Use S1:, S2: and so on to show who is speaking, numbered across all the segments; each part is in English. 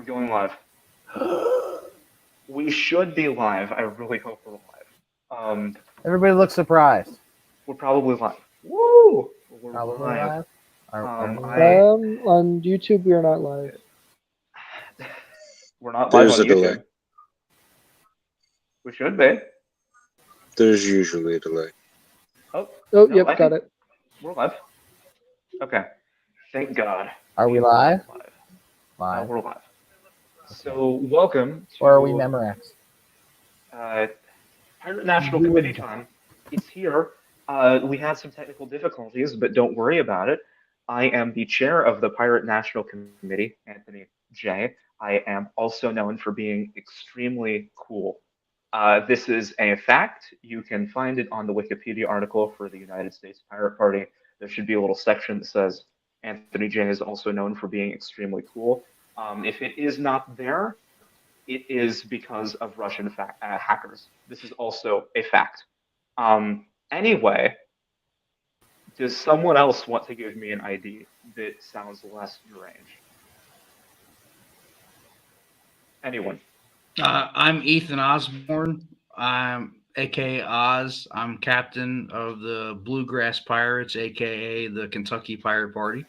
S1: We're going live. We should be live. I really hope we're live.
S2: Everybody looks surprised.
S1: We're probably live. Woo! We're
S2: Probably
S1: live.
S2: live. Are we
S1: I
S3: On YouTube, we are not live.
S1: we're not live
S4: There's
S1: on
S4: a delay.
S1: YouTube. We should be.
S4: There's usually a delay.
S1: Oh,
S3: Oh,
S1: no,
S3: yep,
S1: I
S3: got
S1: think
S3: it.
S1: we're live. Okay. Thank God.
S2: Are we live?
S1: Live.
S2: Live.
S1: We're live. So welcome to
S2: Or are we Memorex?
S1: Pirate National Committee time. It's here. We had some technical difficulties, but don't worry about it. I am the chair of the Pirate National Committee, Anthony J. I am also known for being extremely cool. This is a fact. You can find it on the Wikipedia article for the United States Pirate Party. There should be a little section that says Anthony J is also known for being extremely cool. If it is not there, it is because of Russian hackers. This is also a fact. Anyway, does someone else want to give me an ID that sounds less deranged? Anyone?
S5: I'm Ethan Osborne. I'm aka Oz. I'm captain of the Bluegrass Pirates, aka the Kentucky Pirate Party.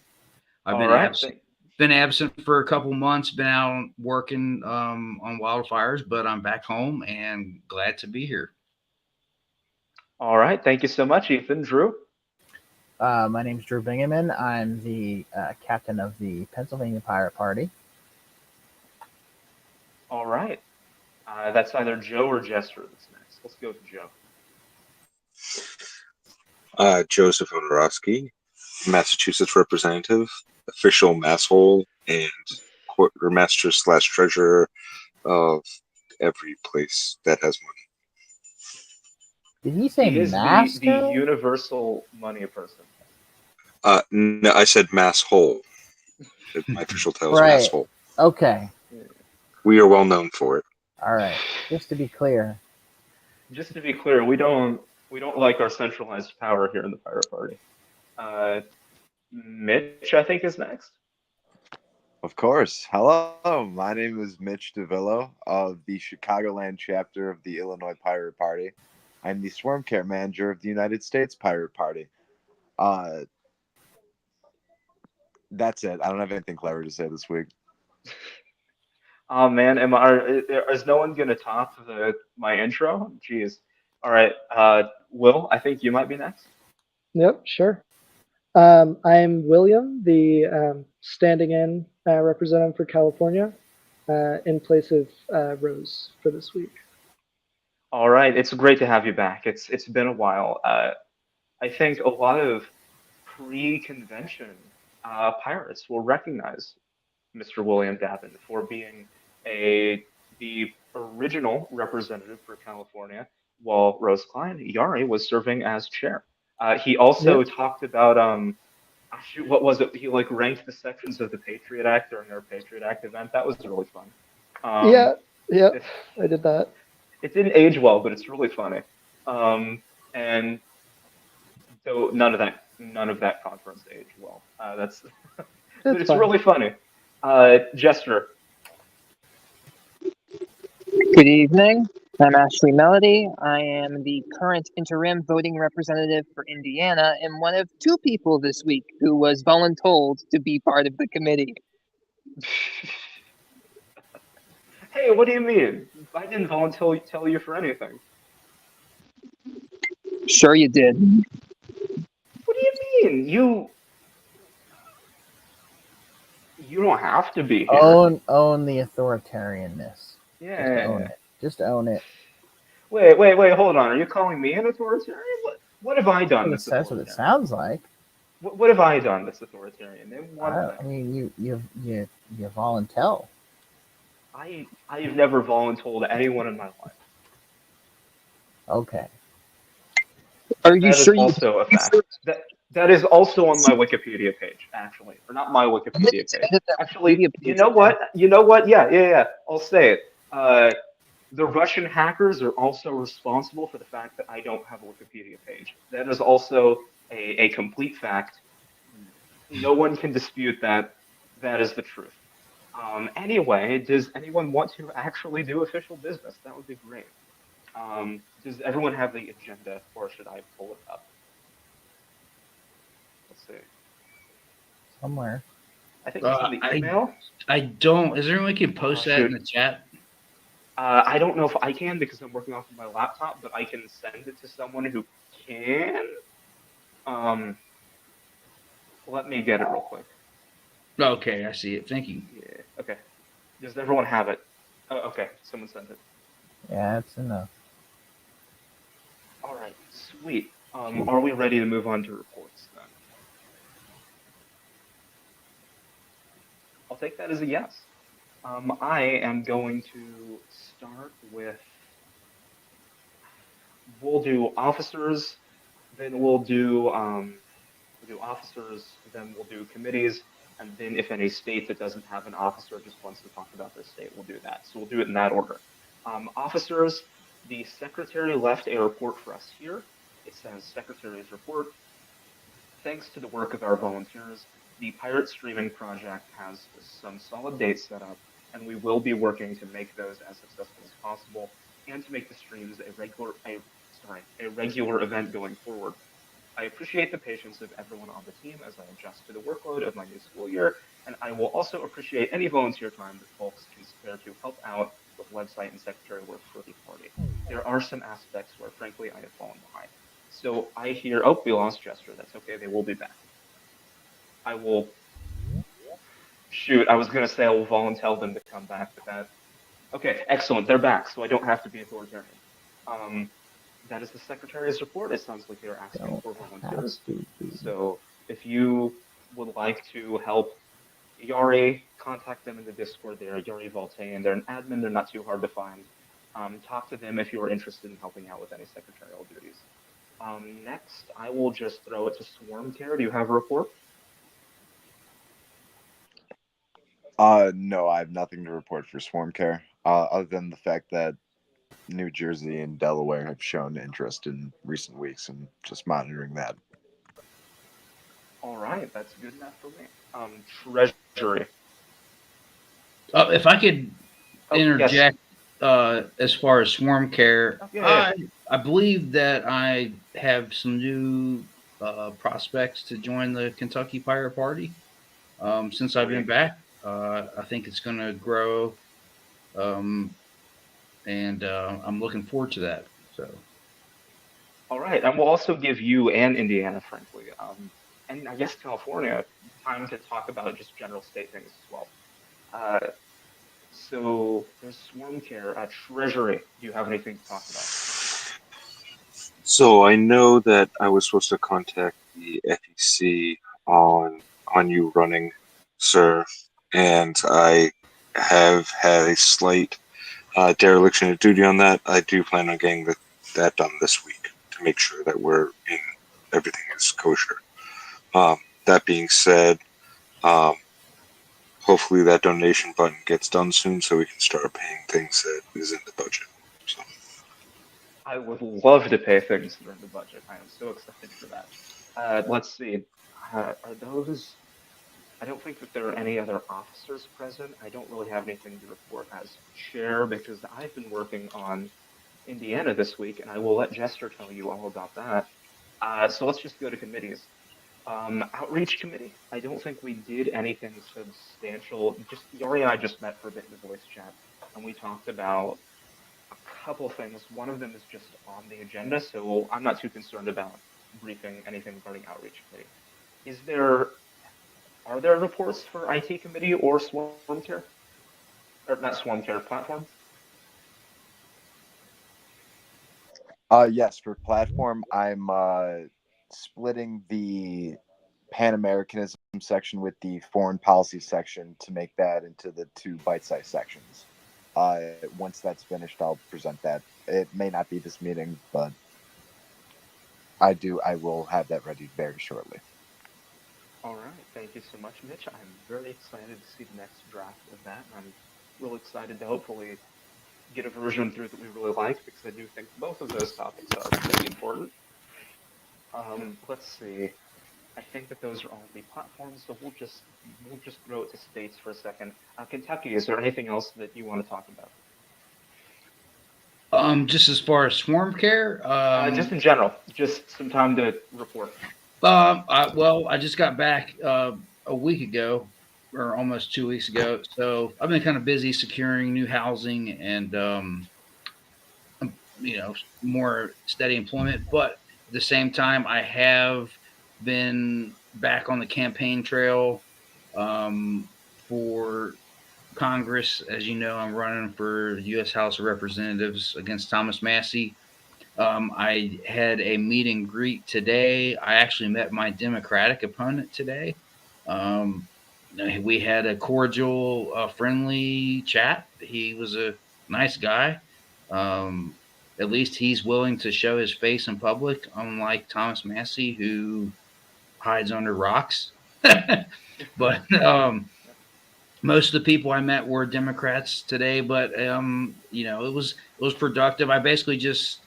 S5: I've been absent for a couple months. Been out working on wildfires, but I'm back home and glad to be here.
S1: All right, thank you so much, Ethan. Drew?
S2: My name's Drew Bingaman. I'm the captain of the Pennsylvania Pirate Party.
S1: All right. That's either Joe or Jester that's next. Let's go with Joe.
S4: Joseph Onorowski, Massachusetts representative, official masshole, and quartermaster / treasurer of every place that has
S2: Did he say
S1: He is the universal money person.
S4: money. No, I said masshole. My official title is
S2: Right.
S4: masshole.
S2: Okay.
S4: We are well known for it.
S2: All right. Just to be clear.
S1: Just to be clear, we don't like our centralized power here in the Pirate Party. Mitch, I think, is next.
S6: Of course. Hello, my name is Mitch DeVillo of the Chicagoland chapter of the Illinois Pirate Party. I'm the Swarm Care Manager of the United States Pirate Party. That's it. I don't have anything clever to say this week.
S1: Oh man, is no one gonna top my intro? Jeez. All right, Will, I think you might be next.
S3: Yep, sure. I'm William, the standing in representative for California, in place of Rose for this week.
S1: All right, it's great to have you back. It's been a while. I think a lot of pre-convention pirates will recognize Mr. William Davin for being the original representative for California, while Rose Klein Yari was serving as chair. He also talked about shoot, what was it? He ranked the sections of the Patriot Act during our Patriot Act event. That was really fun.
S3: Yeah, I did that.
S1: It didn't age well, but it's really funny. And so none of that conference aged well. But it's
S3: fine.
S1: really funny. Jester.
S7: Good evening. I'm Ashley Melody. I am the current interim voting representative for Indiana and one of two people this week who was voluntold to be part of the committee.
S1: Hey, what do you mean? I didn't voluntarily tell you for anything.
S7: Sure you did.
S1: What do you mean? You don't have to be here.
S2: Own the authoritarianness.
S1: Yeah.
S2: Just own it.
S1: Wait, hold on. Are you calling me an authoritarian? What have I done that's
S2: That's what it sounds like.
S1: What have I done that's authoritarian? Name one
S2: I
S1: thing.
S2: mean, you volunteer.
S1: I've never voluntold anyone in my life.
S2: Okay.
S7: Are you
S1: That
S7: sure
S1: is
S7: you
S1: also a fact. That is also on my Wikipedia page, actually, or not my Wikipedia page. Actually, you know what? Yeah. I'll say it. The Russian hackers are also responsible for the fact that I don't have a Wikipedia page. That is also a complete fact. No one can dispute that. That is the truth. Anyway, does anyone want to actually do official business? That would be great. Does everyone have the agenda, or should I pull it up? Let's see.
S2: Somewhere.
S1: I think it's in the
S5: I
S1: email.
S5: I don't. Is there anyone who can post that in
S1: shoot.
S5: the chat?
S1: I don't know if I can because I'm working off of my laptop, but I can send it to someone who can. Um, Let me get it real quick.
S5: Okay, I see it. Thank you.
S1: Yeah. Okay. Does everyone have it? Oh, okay. Someone sent it.
S2: Yeah, it's enough.
S1: All right. Sweet. Are we ready to move on to reports then? I'll take that as a yes. I am going to start with. We'll do officers, then we'll do officers, then we'll do committees, and then if any state that doesn't have an officer just wants to talk about their state, we'll do that. So we'll do it in that order. Officers, the secretary left a report for us here. It says Secretary's report. Thanks to the work of our volunteers, the Pirate Streaming Project has some solid dates set up, and we will be working to make those as successful as possible and to make the streams a regular event going forward. I appreciate the patience of everyone on the team as I adjust to the workload of my new school year, and I will also appreciate any volunteer time that folks can spare to help out with website and secretary work for the party. There are some aspects where, frankly, I have fallen behind. So I hear, oh, we lost Jester. That's okay. They will be back. I will. Shoot, I was going to say I will volunteer them to come back, but that. Okay, excellent. They're back, so I don't have to be authoritarian. That is the secretary's report. It sounds like they're asking for volunteers. So if you would like to help Yari, contact them in the Discord there, Yari Voltaire. They're an admin. They're not too hard to find. Talk to them if you are interested in helping out with any secretarial duties. Next, I will just throw it to Swarm Care. Do you have a report?
S6: No, I have nothing to report for Swarm Care, other than the fact that New Jersey and Delaware have shown interest in recent weeks, and just monitoring that.
S1: All right, that's good enough for me. Treasury.
S5: If I could
S1: Oh,
S5: interject,
S1: yes.
S5: as far as Swarm Care,
S1: Yeah.
S5: I believe that I have some new prospects to join the Kentucky Pirate Party. Since I've been back, I think it's going to grow, and I'm looking forward to that. So,
S1: All right, and we'll also give you and Indiana, frankly, and I guess California, time to talk about just general state things as well. So there's Swarm Care, Treasury. Do you have anything to talk about?
S4: So I know that I was supposed to contact the FEC on you running, sir, and I have had a slight dereliction of duty on that. I do plan on getting that done this week to make sure that everything is kosher. That being said, hopefully that donation button gets done soon so we can start paying things that is in the budget. So.
S1: I would love to pay things that are in the budget. I am so excited for that. Let's see. Are those? I don't think that there are any other officers present. I don't really have anything to report as chair because I've been working on Indiana this week, and I will let Jester tell you all about that. So let's just go to committees. Outreach committee. I don't think we did anything substantial. Just Yori and I just met for a bit in the voice chat, and we talked about a couple things. One of them is just on the agenda, so I'm not too concerned about briefing anything regarding outreach committee. Are there reports for IT committee or Swarm Care? Or not Swarm Care, platform?
S6: Yes, for platform, I'm splitting the Pan-Americanism section with the foreign policy section to make that into the two bite-sized sections. Once that's finished, I'll present that. It may not be this meeting, but I will have that ready very shortly.
S1: All right, thank you so much, Mitch. I'm very excited to see the next draft of that. I'm real excited to hopefully get a version through that we really like because I do think both of those topics are pretty important. Let's see. I think that those are only platforms, so we'll just throw it to states for a second. Kentucky, is there anything else that you want to talk about?
S5: Just as far as swarm care,
S1: Just in general, just some time to report.
S5: I just got back a week ago, or almost 2 weeks ago. So I've been kind of busy securing new housing and more steady employment. But at the same time, I have been back on the campaign trail for Congress. As you know, I'm running for U.S. House of Representatives against Thomas Massie. I had a meet and greet today. I actually met my Democratic opponent today. Um, we had a cordial, friendly chat. He was a nice guy. Um, at least he's willing to show his face in public, unlike Thomas Massie, who hides under rocks. But most of the people I met were Democrats today, but it was productive. I basically just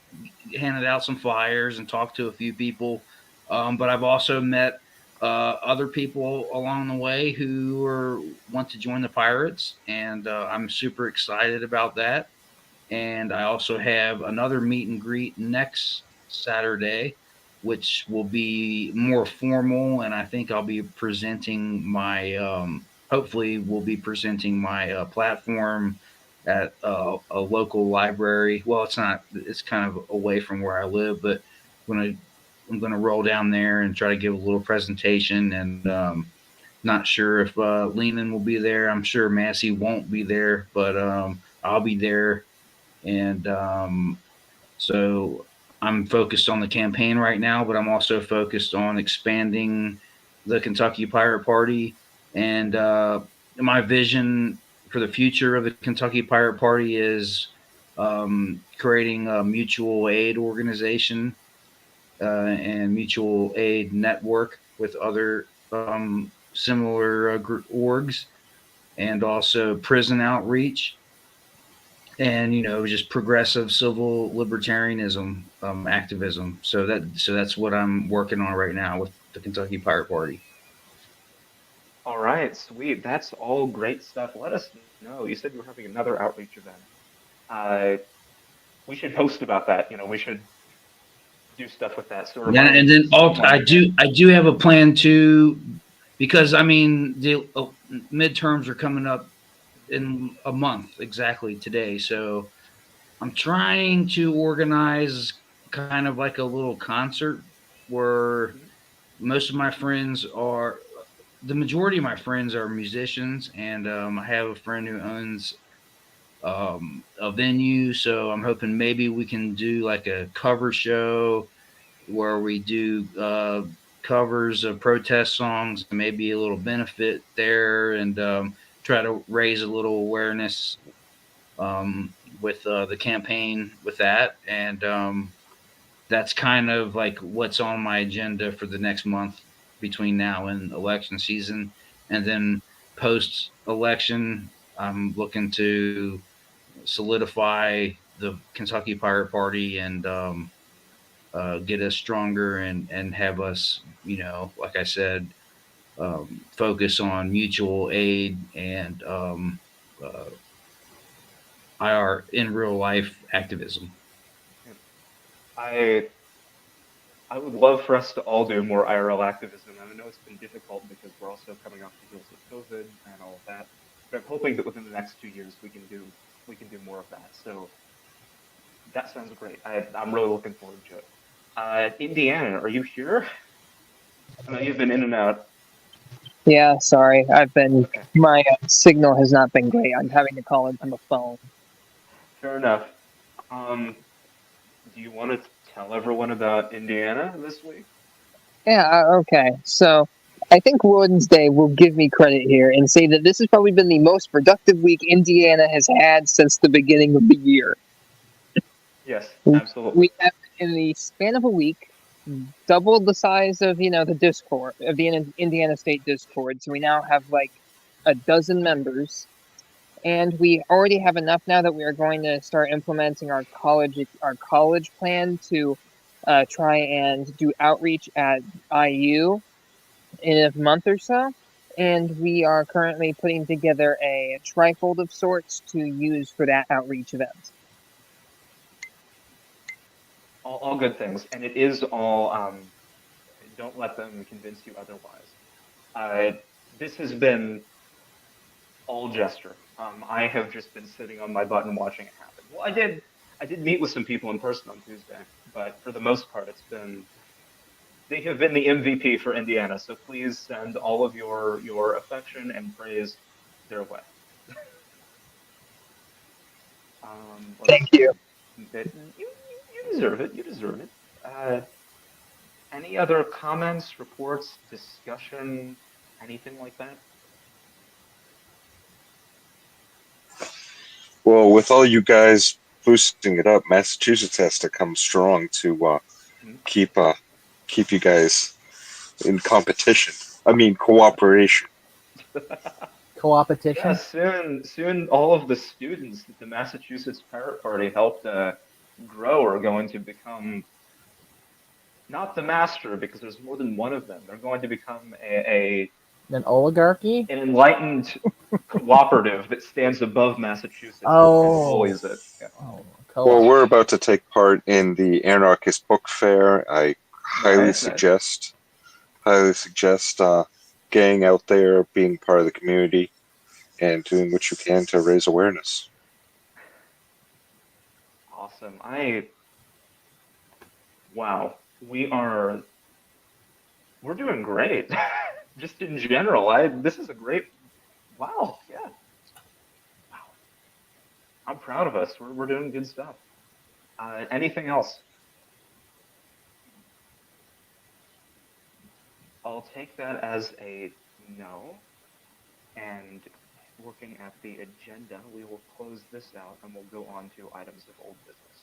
S5: handed out some flyers and talked to a few people, but I've also met other people along the way who want to join the Pirates, and I'm super excited about that. And I also have another meet and greet next Saturday, which will be more formal, and I think I'll be presenting my hopefully we'll be presenting my platform at a local library. Well, it's not, it's kind of away from where I live, but I'm gonna roll down there and try to give a little presentation. And not sure if Lehman will be there. I'm sure Massie won't be there, but I'll be there. And so I'm focused on the campaign right now, but I'm also focused on expanding the Kentucky Pirate Party. And my vision for the future of the Kentucky Pirate Party is creating a mutual aid organization and mutual aid network with other similar orgs, and also prison outreach, and just progressive civil libertarianism activism. So that's what I'm working on right now with the Kentucky Pirate Party.
S1: All right, sweet. That's all great stuff. Let us know. You said you were having another outreach event. We should post about that. We should do stuff with that. So
S5: Yeah, and then I do have a plan too, because I mean the midterms are coming up in a month exactly today. So I'm trying to organize kind of like a little concert where most of my friends are, the majority of my friends are musicians, and I have a friend who owns a venue. So I'm hoping maybe we can do like a cover show where we do covers of protest songs, and maybe a little benefit there, and try to raise a little awareness with the campaign with that. And that's kind of like what's on my agenda for the next month between now and election season. And then post election, I'm looking to solidify the Kentucky Pirate Party and get us stronger, and have us, like I said, focus on mutual aid and IR in real life activism.
S1: I would love for us to all do more IRL activism. I know it's been difficult because we're also coming off the heels of COVID and all of that. But I'm hoping that within the next 2 years we can do more of that. So that sounds great. I'm really looking forward to it. Indiana, are you here? I know you've been in and out.
S7: Yeah, sorry.
S1: Okay.
S7: My signal has not been great. I'm having to call in from the phone.
S1: Fair enough. Do you want to tell everyone about Indiana this week?
S7: Yeah, okay. So I think Woden's Day will give me credit here and say that this has probably been the most productive week Indiana has had since the beginning of the year.
S1: Yes, absolutely.
S7: We have, in the span of a week, doubled the size of the Discord, of the Indiana State Discord. So we now have like a dozen members, and we already have enough now that we are going to start implementing our college plan to try and do outreach at IU in a month or so, and we are currently putting together a trifold of sorts to use for that outreach event.
S1: All good things, and it is all. Don't let them convince you otherwise. This has been all gesture. I have just been sitting on my butt and watching it happen. Well, I did meet with some people in person on Tuesday, but for the most part, they have been the MVP for Indiana. So please send all of your affection and praise their way. Let's
S7: Thank you.
S1: see. You deserve it. You deserve it. Any other comments, reports, discussion, anything like that?
S4: Well, with all you guys boosting it up, Massachusetts has to come strong to keep you guys in competition. I mean, cooperation.
S2: Co-opetition.
S1: Yeah, soon all of the students that the Massachusetts Pirate Party helped grow are going to become not the master, because there's more than one of them. They're going to become
S2: An oligarchy.
S1: an enlightened cooperative that stands above Massachusetts and bullies it. Yeah.
S2: Oh,
S4: Well, we're about to take part in the Anarchist Book Fair. I highly suggest getting out there, being part of the community, and doing what you can to raise awareness.
S1: Awesome. Wow, we're doing great. Just in general, this is a great. Wow, yeah. Wow, I'm proud of us. We're doing good stuff. Anything else? I'll take that as a no. And looking at the agenda, we will close this out and we'll go on to items of old business.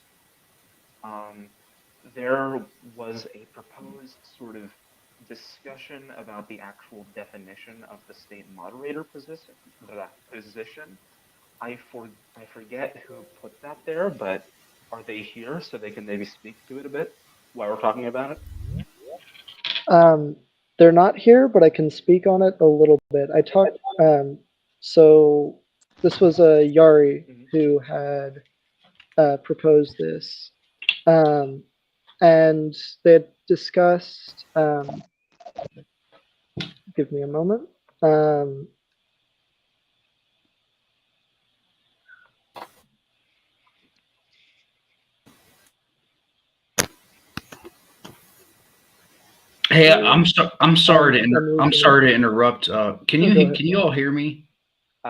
S1: There was a proposed sort of discussion about the actual definition of the state moderator position. I forget who put that there, but are they here so they can maybe speak to it a bit while we're talking about it?
S3: They're not here, but I can speak on it a little bit. I talked. So this was a Yari who had proposed this, and they had discussed. Give me a moment.
S5: Hey, I'm sorry to interrupt. Can you all hear me?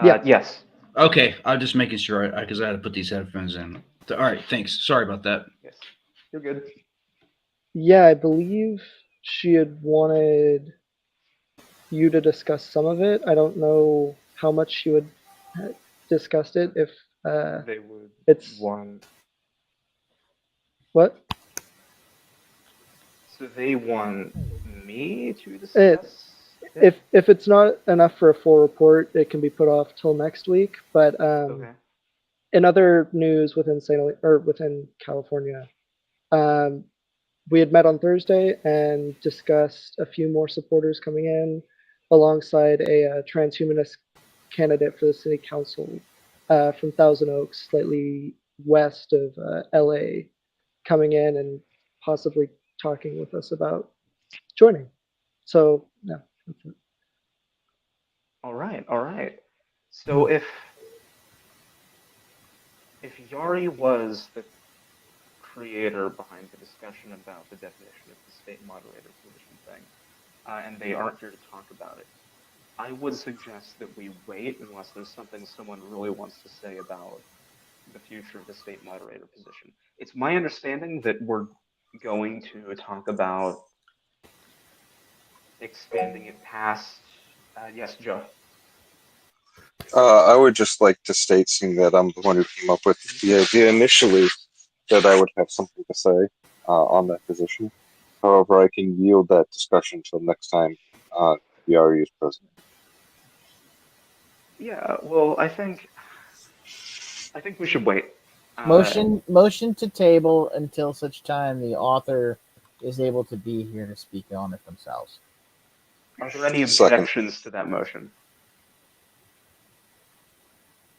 S3: Yeah.
S1: Yes.
S5: Okay, I'm just making sure because I had to put these headphones in. All right, thanks. Sorry about that.
S1: Yes, you're good.
S3: Yeah, I believe she had wanted you to discuss some of it. I don't know how much she would discussed it. If
S1: they would,
S3: it's
S1: want.
S3: What?
S1: So they want me to discuss.
S3: If it's not enough for a full report, it can be put off till next week. But
S1: Okay.
S3: in other news within within California, we had met on Thursday and discussed a few more supporters coming in, alongside a transhumanist candidate for the city council from Thousand Oaks, slightly west of LA, coming in and possibly talking with us about joining. So yeah. That's it.
S1: All right. So if Yari was the creator behind the discussion about the definition of the state moderator position thing, and they aren't here to talk about it, I would suggest that we wait unless there's something someone really wants to say about the future of the state moderator position. It's my understanding that we're going to talk about expanding it past. Yes, Joe.
S4: I would just like to state, seeing that I'm the one who came up with the idea initially, that I would have something to say on that position. However, I can yield that discussion till next time Yari is president.
S1: Yeah, well, I think we should wait.
S2: Motion to table until such time the author is able to be here to speak on it themselves.
S1: Are there any
S4: Second.
S1: objections to that motion?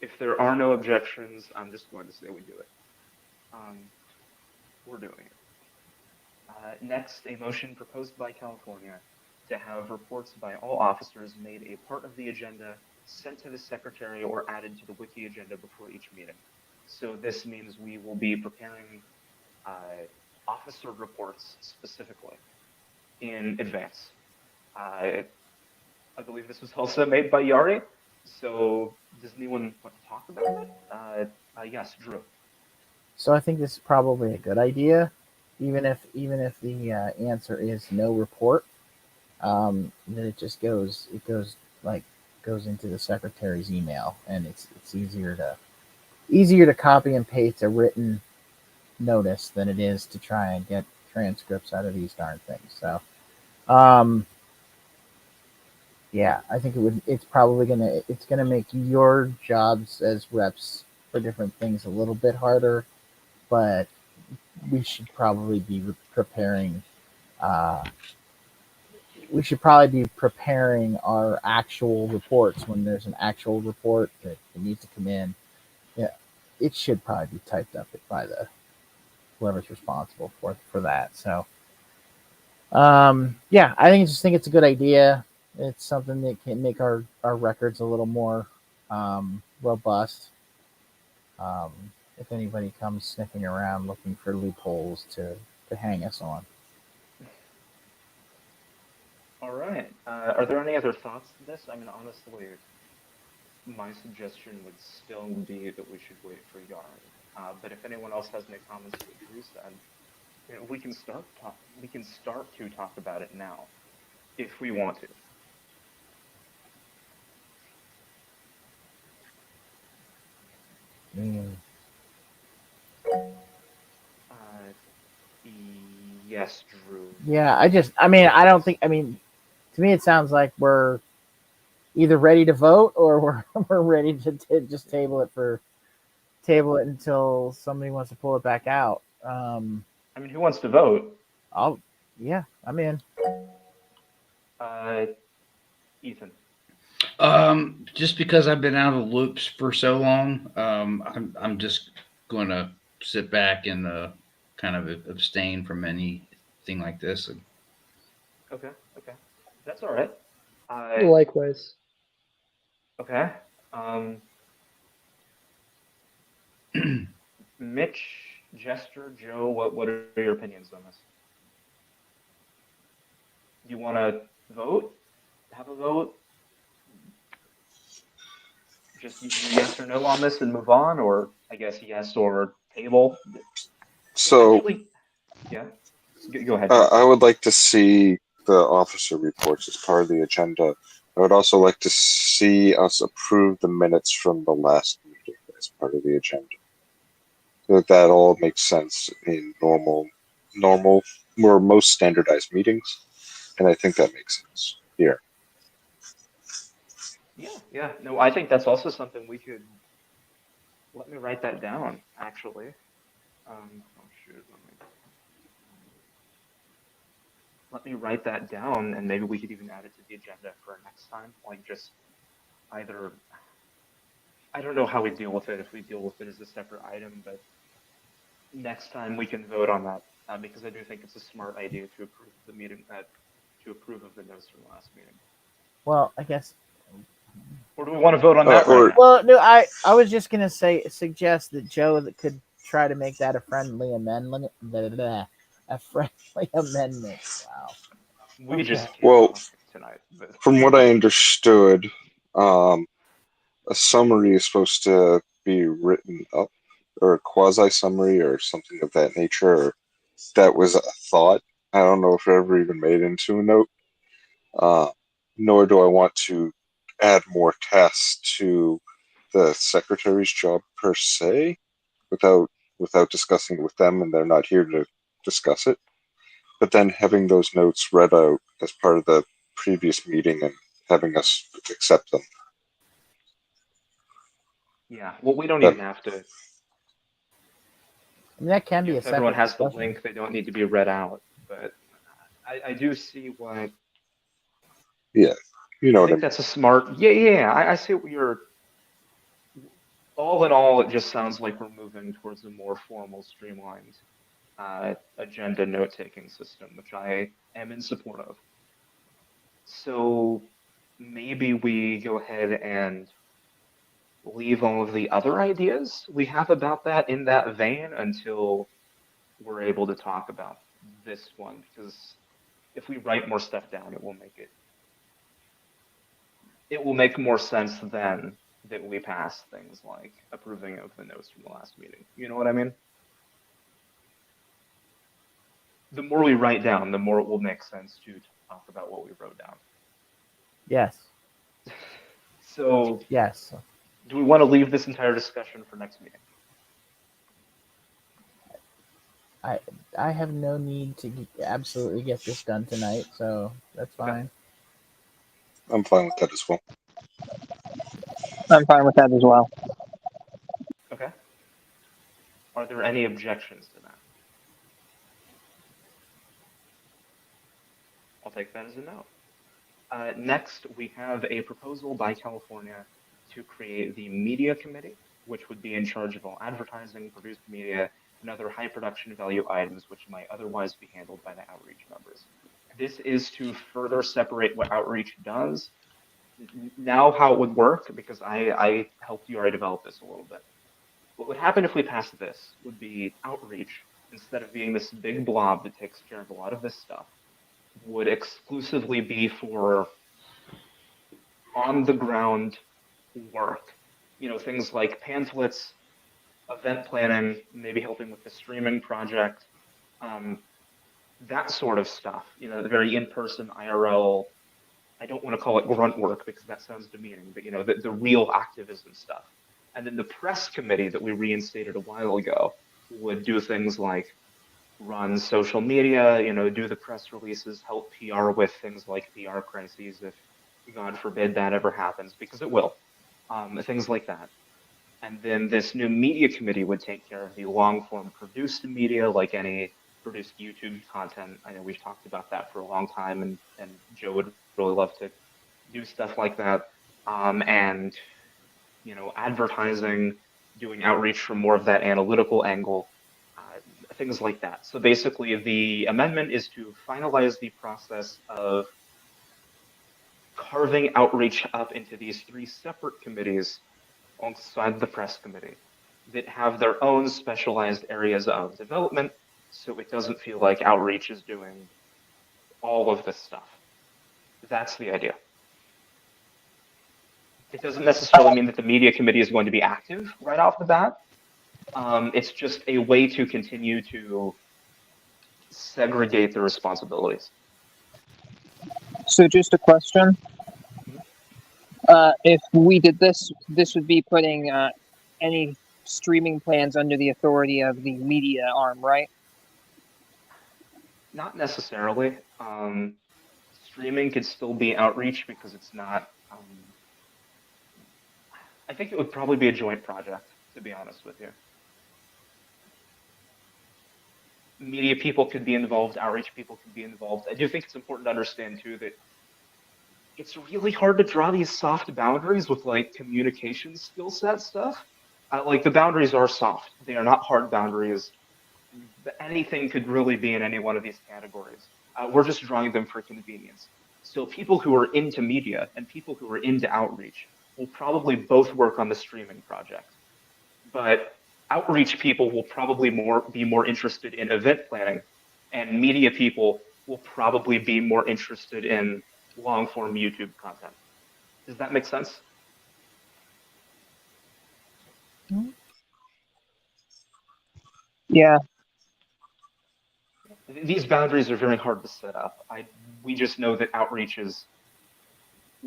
S1: If there are no objections, I'm just going to say we do it. We're doing it. Next, a motion proposed by California to have reports by all officers made a part of the agenda, sent to the secretary, or added to the wiki agenda before each meeting. So this means we will be preparing officer reports specifically in advance. I believe this was also made by Yari. So does anyone want to talk about it? Yes, Drew.
S2: So I think this is probably a good idea, even if the answer is no report. Then it just goes into the secretary's email, and it's easier to copy and paste a written notice than it is to try and get transcripts out of these darn things. So, yeah, I think it's gonna make your jobs as reps for different things a little bit harder, but we should probably be preparing. We should probably be preparing our actual reports when there's an actual report that needs to come in. Yeah, it should probably be typed up by whoever's responsible for that. So, yeah, I just think it's a good idea. It's something that can make our records a little more robust. If anybody comes sniffing around looking for loopholes to hang us on.
S1: All right. Are there any other thoughts to this? I mean, honestly, my suggestion would still be that we should wait for Yari. But if anyone else has any comments to what Drew said, we can start to talk about it now, if we want to. Yes, Drew.
S2: Yeah, to me, it sounds like we're either ready to vote or we're ready to just table it until somebody wants to pull it back out.
S1: Who wants to vote?
S2: I'm in.
S1: Ethan.
S5: Just because I've been out of loops for so long, I'm just going to sit back and kind of abstain from anything like this.
S1: Okay. That's all right.
S3: Likewise.
S1: Okay. Mitch, Jester, Joe, what are your opinions on this? You want to vote? Have a vote? Just yes or no on this and move on, or I guess yes or table?
S4: So,
S1: actually, yeah. Go ahead.
S4: I would like to see the officer reports as part of the agenda. I would also like to see us approve the minutes from the last meeting as part of the agenda. That all makes sense in normal or most standardized meetings, and I think that makes sense here.
S1: Yeah. No, I think that's also something we could. Let me write that down. Actually, let me write that down, and maybe we could even add it to the agenda for next time. Like just either. I don't know how we deal with it. If we deal with it as a separate item, but next time we can vote on that because I do think it's a smart idea to approve the meeting to approve of the notes from the last meeting.
S2: Well, I guess.
S1: Or do we want to vote on that right now?
S2: Well, no, I was just gonna suggest that Joe could try to make that a friendly amendment. A friendly amendment. Wow.
S1: We just tonight. But...
S4: From what I understood, a summary is supposed to be written up, or a quasi summary, or something of that nature. Or that was a thought. I don't know if it ever even made into a note. Nor do I want to add more tasks to the secretary's job per se, without discussing it with them, and they're not here to discuss it. But then having those notes read out as part of the previous meeting and having us accept them.
S1: Yeah, well, we don't even have to.
S2: That can be a
S1: separate. Everyone has
S2: discussion.
S1: the link; they don't need to be read out. But I do see why
S4: Yeah, you know
S1: I
S4: what I
S1: think
S4: mean.
S1: that's a smart. Yeah. I see what you're. All in all, it just sounds like we're moving towards a more formal, streamlined agenda note-taking system, which I am in support of. So maybe we go ahead and leave all of the other ideas we have about that in that vein until we're able to talk about this one, because if we write more stuff down, it will make more sense then that we pass things like approving of the notes from the last meeting. You know what I mean? The more we write down, the more it will make sense to talk about what we wrote down.
S2: Yes.
S1: So,
S2: Yes.
S1: do we want to leave this entire discussion for next meeting?
S2: I have no need to absolutely get this done tonight, so that's fine.
S4: I'm fine with that as well.
S7: I'm fine with that as well.
S1: Okay. Are there any objections to that? I'll take that as a no. Next, we have a proposal by California to create the media committee, which would be in charge of all advertising, produced media, and other high production value items which might otherwise be handled by the outreach members. This is to further separate what outreach does. Now, how it would work, because I helped you already develop this a little bit. What would happen if we passed this would be outreach, instead of being this big blob that takes care of a lot of this stuff, would exclusively be for on the ground work. You know, things like pamphlets, event planning, maybe helping with the streaming project, that sort of stuff. You know, the very in-person IRL. I don't want to call it grunt work because that sounds demeaning, but you know, the real activism stuff. And then the press committee that we reinstated a while ago would do things like run social media, you know, do the press releases, help PR with things like PR crises if God forbid that ever happens, because it will. Things like that. And then this new media committee would take care of the long form produced media, like any produced YouTube content. I know we've talked about that for a long time, and Joe would really love to do stuff like that. And, you know, advertising, doing outreach from more of that analytical angle, things like that. So basically, the amendment is to finalize the process of carving outreach up into these three separate committees alongside the press committee that have their own specialized areas of development, so it doesn't feel like outreach is doing all of this stuff. That's the idea. It doesn't necessarily mean that the media committee is going to be active right off the bat. It's just a way to continue to segregate the responsibilities.
S7: So just a question. If we did this, this would be putting any streaming plans under the authority of the media arm, right?
S1: Not necessarily. Streaming could still be outreach because it's not. I think it would probably be a joint project, to be honest with you. Media people could be involved, outreach people could be involved. I do think it's important to understand too that it's really hard to draw these soft boundaries with like communication skill set stuff. Like the boundaries are soft; they are not hard boundaries. Anything could really be in any one of these categories. We're just drawing them for convenience. So people who are into media and people who are into outreach will probably both work on the streaming project. But outreach people will probably be more interested in event planning, and media people will probably be more interested in long form YouTube content. Does that make sense?
S7: Yeah.
S1: These boundaries are very hard to set up. We just know that outreach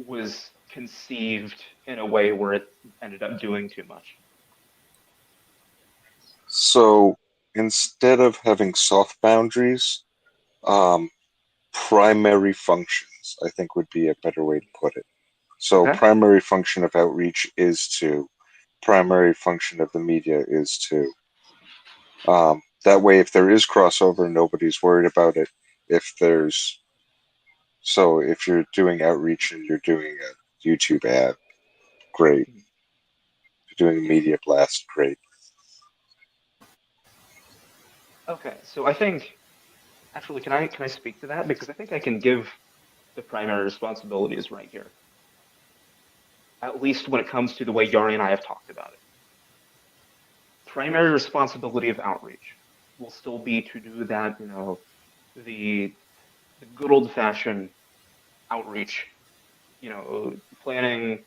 S1: was conceived in a way where it ended up doing too much.
S4: So instead of having soft boundaries, primary functions, I think would be a better way to put it. So
S1: Okay.
S4: primary function of outreach is to, primary function of the media is to. That way, if there is crossover, nobody's worried about it. If there's So if you're doing outreach and you're doing a YouTube ad, great. If you're doing a media blast, great.
S1: Okay, so I think actually, can I speak to that, because I think I can give the primary responsibilities right here. At least when it comes to the way Yari and I have talked about it. Primary responsibility of outreach will still be to do that, the good old fashioned outreach, planning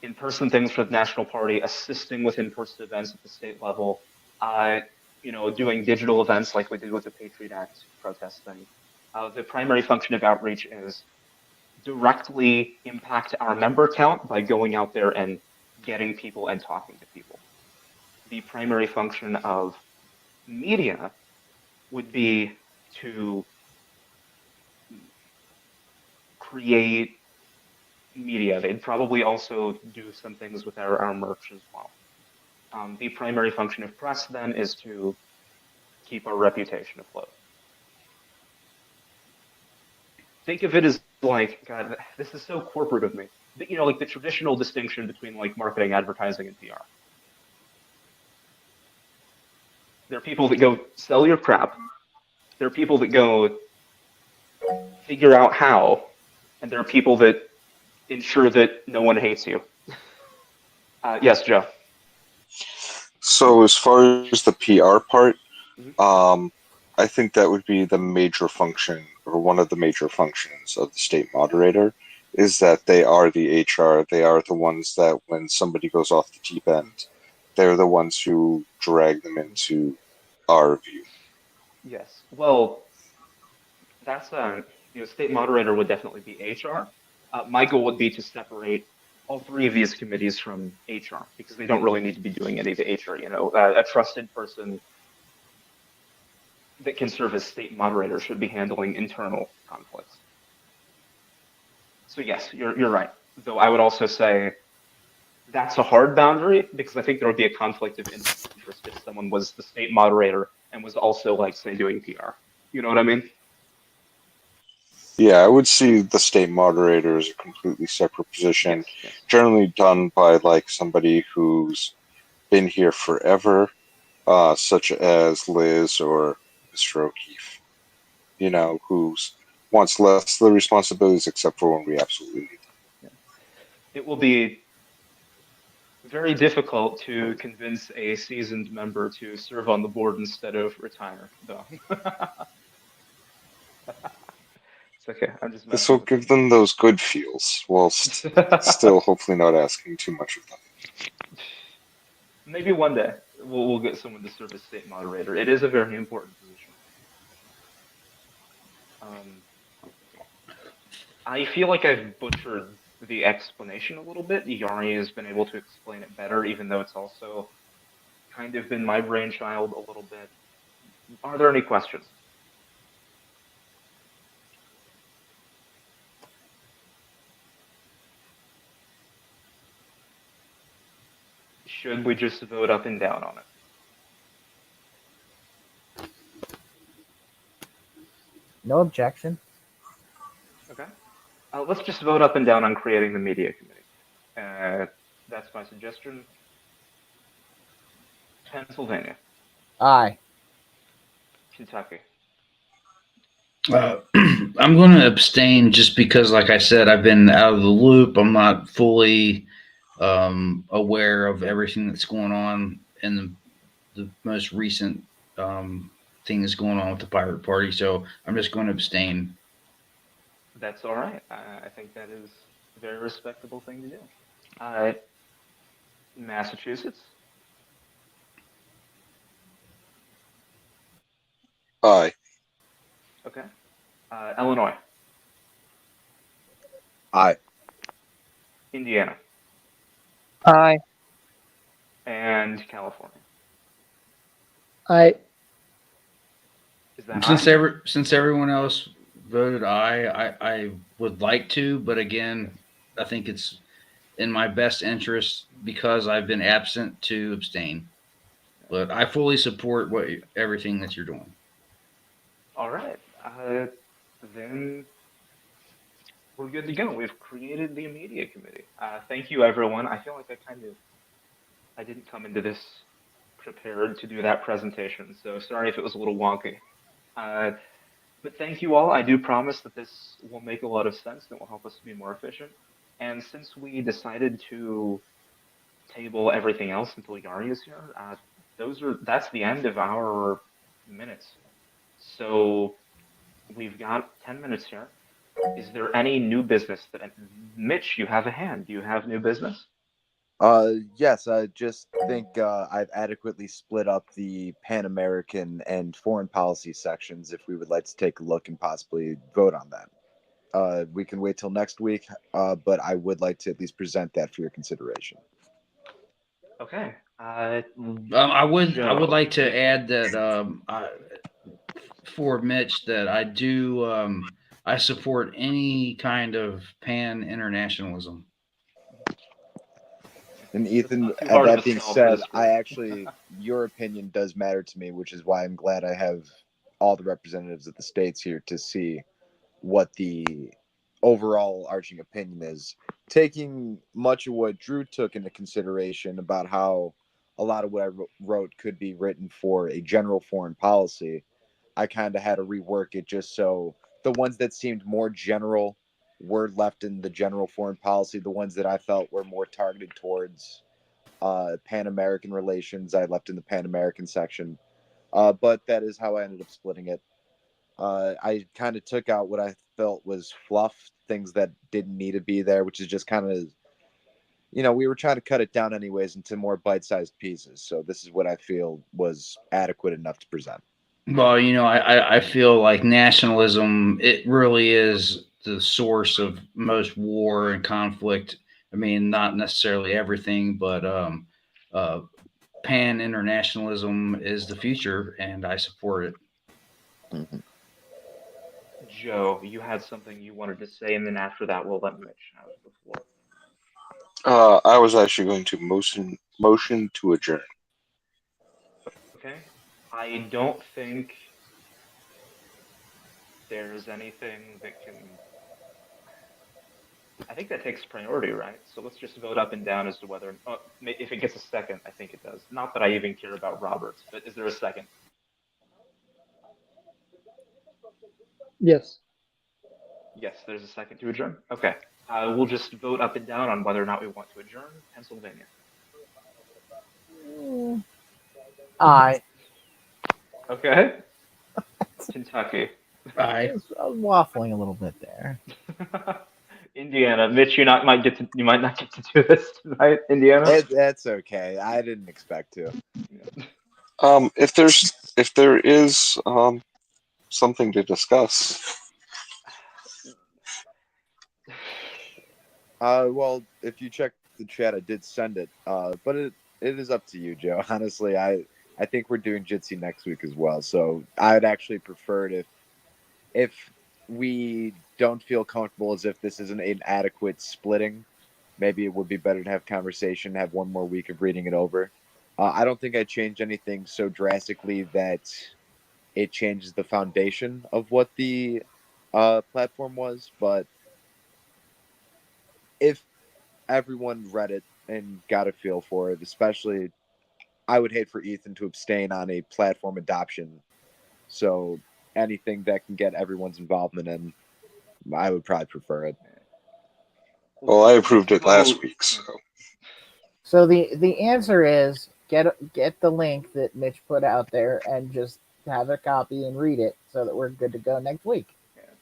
S1: in-person things for the national party, assisting with in-person events at the state level, uh, doing digital events like we did with the Patriot Act protesting. The primary function of outreach is directly impact our member count by going out there and getting people and talking to people. The primary function of media would be to create media. They'd probably also do some things with our merch as well. The primary function of press then is to keep our reputation afloat. Think of it as like, God, this is so corporate of me. Like the traditional distinction between like marketing, advertising, and PR. There are people that go sell your crap. There are people that go figure out how, and there are people that ensure that no one hates you. Yes, Joe.
S4: So as far as the PR part,
S1: Mhm.
S4: I think that would be the major function, or one of the major functions of the state moderator, is that they are the HR. They are the ones that when somebody goes off the deep end, they're the ones who drag them into our view.
S1: Yes. Well, that's state moderator would definitely be HR. My goal would be to separate all three of these committees from HR because they don't really need to be doing any of the HR. A trusted person that can serve as state moderator should be handling internal conflicts. So yes, you're right. Though I would also say that's a hard boundary because I think there would be a conflict of interest if someone was the state moderator and was also like say doing PR. You know what I mean?
S4: Yeah, I would see the state moderator as a completely separate position,
S1: Yes, yes.
S4: generally done by like somebody who's been here forever, such as Liz or Mr. O'Keefe, who's wants less of the responsibilities except for when we absolutely need them.
S1: It will be very difficult to convince a seasoned member to serve on the board instead of retire, though. It's okay. I'm just
S4: This will
S1: messing with
S4: give them those good feels, whilst
S1: you.
S4: still hopefully not asking too much of them.
S1: Maybe one day we'll get someone to serve as state moderator. It is a very important position. Um, I feel like I've butchered the explanation a little bit. Yari has been able to explain it better, even though it's also kind of been my brainchild a little bit. Are there any questions? Should we just vote up and down on it?
S2: No objection.
S1: Okay. Let's just vote up and down on creating the media committee. That's my suggestion. Pennsylvania,
S2: Aye.
S1: Kentucky.
S5: I'm going to abstain just because, like I said, I've been out of the loop. I'm not fully aware of everything that's going on in the most recent things going on with the Pirate Party. So I'm just going to abstain.
S1: That's all right. I think that is a very respectable thing to do. Massachusetts,
S4: Aye.
S1: okay. Illinois,
S6: Aye.
S1: Indiana,
S7: Aye.
S1: and California.
S3: I
S1: Is that
S5: Since everyone else voted aye, I would like to, but again, I think it's in my best interest because I've been absent to abstain. But I fully support everything that you're doing.
S1: all right? Then we're good to go. We've created the media committee. Thank you, everyone. I feel like I didn't come into this prepared to do that presentation, so sorry if it was a little wonky. Uh, but thank you all. I do promise that this will make a lot of sense and it will help us to be more efficient. And since we decided to table everything else until Yari is here, that's the end of our minutes. So we've got 10 minutes here. Is there any new business that Mitch, you have a hand? Do you have new business?
S6: Yes, I just think I've adequately split up the Pan American and foreign policy sections if we would like to take a look and possibly vote on that. We can wait till next week, but I would like to at least present that for your consideration.
S1: Okay.
S5: I would like to add that for Mitch that I do I support any kind of pan internationalism.
S6: And Ethan,
S1: not too hard of
S6: that
S1: a
S6: being
S1: sell for
S6: said,
S1: this
S6: I
S1: group.
S6: actually, your opinion does matter to me, which is why I'm glad I have all the representatives of the states here to see what the overall arching opinion is. Taking much of what Drew took into consideration about how a lot of what I wrote could be written for a general foreign policy, I kind of had to rework it just so the ones that seemed more general were left in the general foreign policy. The ones that I felt were more targeted towards Pan American relations, I left in the Pan American section. But that is how I ended up splitting it. I kind of took out what I felt was fluff, things that didn't need to be there, which is just kind of, we were trying to cut it down anyways into more bite-sized pieces. So this is what I feel was adequate enough to present.
S5: Well, I feel like nationalism, it really is the source of most war and conflict. I mean, not necessarily everything, but pan internationalism is the future, and I support it.
S6: Mm-hmm.
S1: Joe, you had something you wanted to say, and then after that, we'll let Mitch have the floor.
S4: I was actually going to motion to adjourn.
S1: Okay. I don't think there's anything that can. I think that takes priority, right? So let's just vote up and down as to whether, if it gets a second, I think it does. Not that I even care about Roberts, but is there a second?
S3: Yes.
S1: Yes, there's a second to adjourn. Okay. We'll just vote up and down on whether or not we want to adjourn Pennsylvania.
S2: Aye.
S1: Okay. Kentucky.
S5: Aye.
S2: I was waffling a little bit there.
S1: Indiana. Mitch, you might not get to do this tonight. Indiana.
S6: That's okay. I didn't expect to.
S4: If there is something to discuss.
S6: Well, if you check the chat, I did send it. But it is up to you, Joe. Honestly, I think we're doing Jitsi next week as well. So I'd actually prefer it if we don't feel comfortable as if this isn't an adequate splitting. Maybe it would be better to have conversation, have one more week of reading it over. I don't think I changed anything so drastically that it changes the foundation of what the platform was, but if everyone read it and got a feel for it, especially, I would hate for Ethan to abstain on a platform adoption. So anything that can get everyone's involvement in, I would probably prefer it.
S4: Well, I approved it last week, so.
S2: So the answer is get the link that Mitch put out there and just have a copy and read it so that we're good to go next week.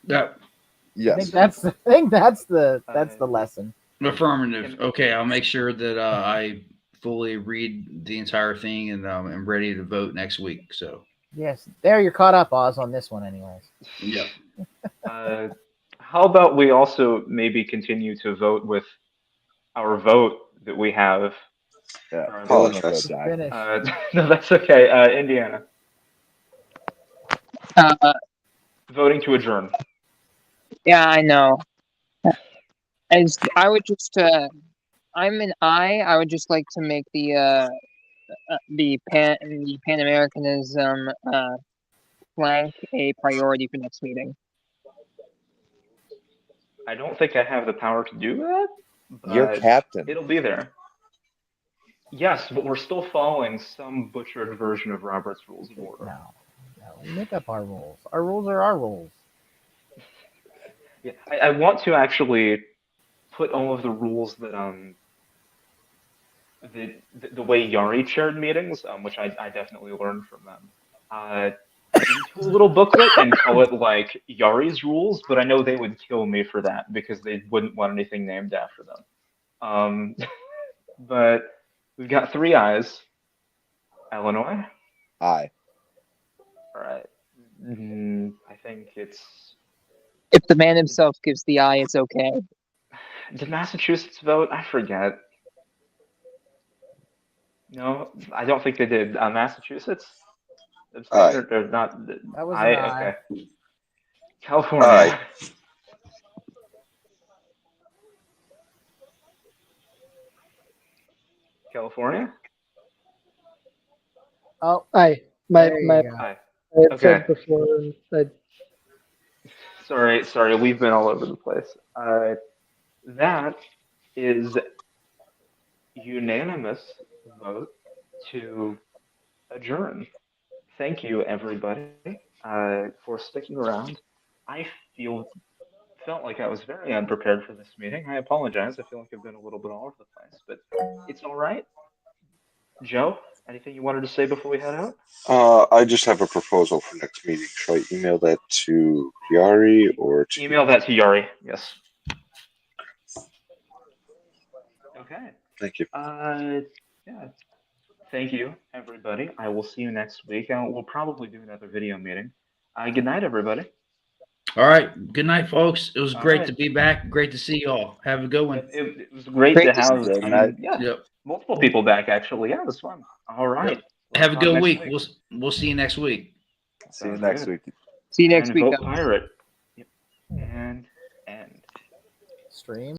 S5: Yep.
S6: Yes.
S2: I think that's the lesson.
S5: Affirmative. Okay, I'll make sure that I fully read the entire thing and am ready to vote next week. So
S2: yes, there you're caught up, Oz, on this one, anyways.
S5: yeah.
S1: How about we also maybe continue to vote with our vote that we have?
S6: Yeah.
S4: Apologize.
S2: Finish.
S1: No, that's okay. Indiana. Voting to adjourn.
S7: Yeah, I know. I would just, I'm an I. I would just like to make the Pan Americanism flank a priority for next meeting.
S1: I don't think I have the power to do that,
S6: You're
S1: but
S6: captain.
S1: it'll be there. Yes, but we're still following some butchered version of Robert's Rules of Order.
S2: No, we make up our rules. Our rules are our rules.
S1: Yeah, I want to actually put all of the rules that the way Yari chaired meetings, which I definitely learned from them, into a little booklet and call it like Yari's rules. But I know they would kill me for that because they wouldn't want anything named after them. But we've got 3 ayes. Illinois.
S6: Aye.
S1: All right. I think it's.
S7: If the man himself gives the eye, it's okay.
S1: Did Massachusetts vote? I forget. No, I don't think they did. Massachusetts?
S4: Aye.
S1: Or not?
S2: That was an aye.
S1: Okay. California.
S4: Aye.
S1: California?
S2: Oh,
S3: Aye.
S2: there you
S3: My
S2: go.
S1: Aye.
S3: I had
S1: Okay.
S3: said before.
S1: Sorry, we've been all over the place. That is unanimous vote to adjourn. Thank you, everybody, for sticking around. I felt like I was very unprepared for this meeting. I apologize. I feel like I've been a little bit all over the place, but it's all right. Joe, anything you wanted to say before we head out?
S4: I just have a proposal for next meeting. Should I email that to Yari or to
S1: Email that to Yari. Yes. Okay.
S4: Thank you.
S1: Yeah. Thank you, everybody. I will see you next week. We'll probably do another video meeting. Good night, everybody.
S5: All right. Good night, folks. It was
S1: All
S5: great
S1: right.
S5: to be back. Great to see y'all. Have a good one.
S1: It was great
S7: Great
S1: to
S7: to see
S1: have
S6: you. Good night.
S5: Yep.
S1: multiple people back, actually. Yeah, it was fun. All right. We'll
S5: Have a
S1: talk
S5: good
S1: next
S5: week. We'll see you next week.
S6: See you
S1: Sounds
S6: next
S1: good.
S6: week.
S7: See you next
S1: And
S7: week,
S1: vote
S7: guys.
S1: pirate. Yep. And end.
S2: Stream.